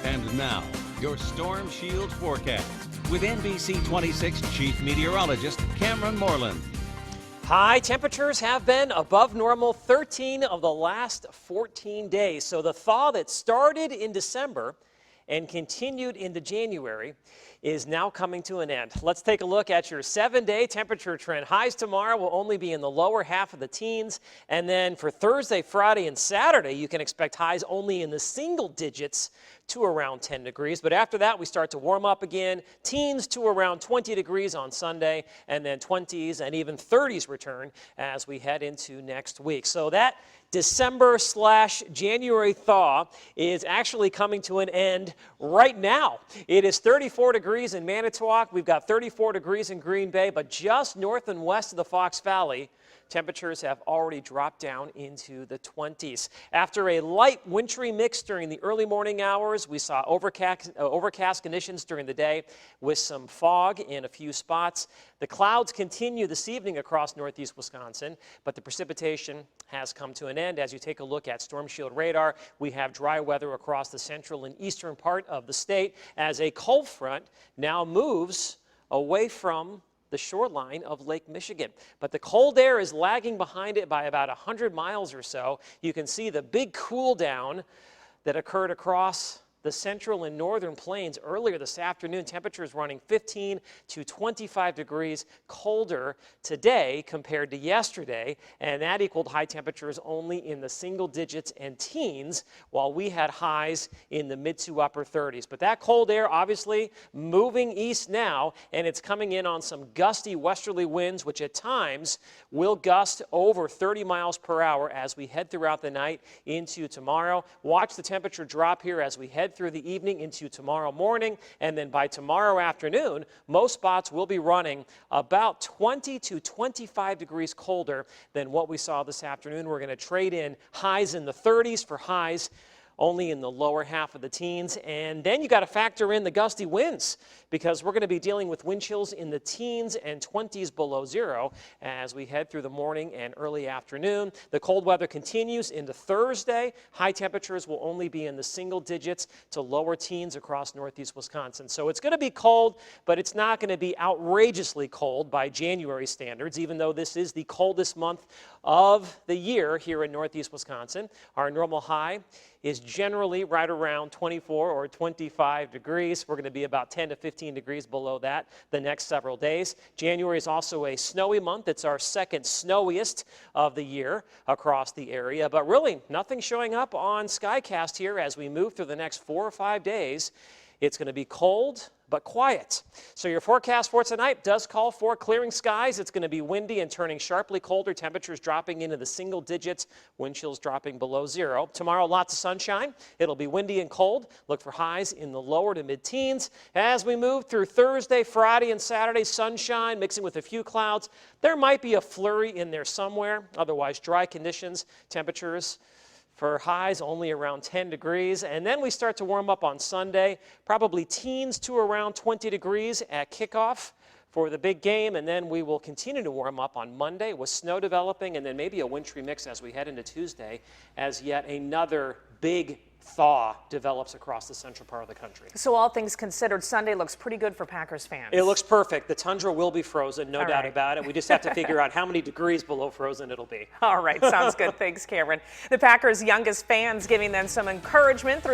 And now, your Storm Shield forecast with NBC 26 Chief Meteorologist Cameron Moreland. High temperatures have been above normal 13 of the last 14 days. So the thaw that started in December and continued into January is now coming to an end. Let's take a look at your 7-day temperature trend. Highs tomorrow will only be in the lower half of the teens. And then for Thursday, Friday, and Saturday, you can expect highs only in the single digits to around 10 degrees. But after that, we start to warm up again. Teens to around 20 degrees on Sunday, and then 20s and even 30s return as we head into next week. So that December/January thaw is actually coming to an end right now. It is 34 degrees in Manitowoc. We've got 34 degrees in Green Bay, but just north and west of the Fox Valley, temperatures have already dropped down into the 20s. After a light wintry mix during the early morning hours, we saw overcast conditions during the day with some fog in a few spots. The clouds continue this evening across northeast Wisconsin, but the precipitation has come to an end. As you take a look at Storm Shield radar, we have dry weather across the central and eastern part of the state as a cold front now moves away from the shoreline of Lake Michigan. But the cold air is lagging behind it by about 100 miles or so. You can see the big cool down that occurred across the central and northern plains earlier this afternoon. Temperatures running 15 to 25 degrees colder today compared to yesterday, and that equaled high temperatures only in the single digits and teens, while we had highs in the mid to upper 30s. But that cold air obviously moving east now, and it's coming in on some gusty westerly winds, which at times will gust over 30 miles per hour as we head throughout the night into tomorrow. Watch the temperature drop here as we head through the evening into tomorrow morning, and then by tomorrow afternoon, most spots will be running about 20 to 25 degrees colder than what we saw this afternoon. We're going to trade in highs in the 30s for highs only in the lower half of the teens. And then you got to factor in the gusty winds, because we're going to be dealing with wind chills in the teens and 20s below zero as we head through the morning and early afternoon. The cold weather continues into Thursday. High temperatures will only be in the single digits to lower teens across northeast Wisconsin. So it's going to be cold, but it's not going to be outrageously cold by January standards, even though this is the coldest month of the year here in northeast Wisconsin. Our normal high is generally right around 24 or 25 degrees. We're going to be about 10 to 15 degrees below that the next several days. January is also a snowy month. It's our second snowiest of the year across the area, but really nothing showing up on SkyCast here as we move through the next 4 or 5 days. It's going to be cold but quiet. So your forecast for tonight does call for clearing skies. It's going to be windy and turning sharply colder. Temperatures dropping into the single digits. Wind chills dropping below zero. Tomorrow, lots of sunshine. It'll be windy and cold. Look for highs in the lower to mid-teens. As we move through Thursday, Friday, and Saturday, sunshine mixing with a few clouds. There might be a flurry in there somewhere. Otherwise, dry conditions. Temperatures for highs only around 10 degrees. And then we start to warm up on Sunday, probably teens to around 20 degrees at kickoff for the big game. And then we will continue to warm up on Monday with snow developing, and then maybe a wintry mix as we head into Tuesday as yet another big thaw develops across the central part of the country. So all things considered, Sunday looks pretty good for Packers fans. It looks perfect. The tundra will be frozen, no doubt about it. We just have to figure out how many degrees below frozen it'll be. All right, sounds good. Thanks, Cameron. The Packers' youngest fans giving them some encouragement through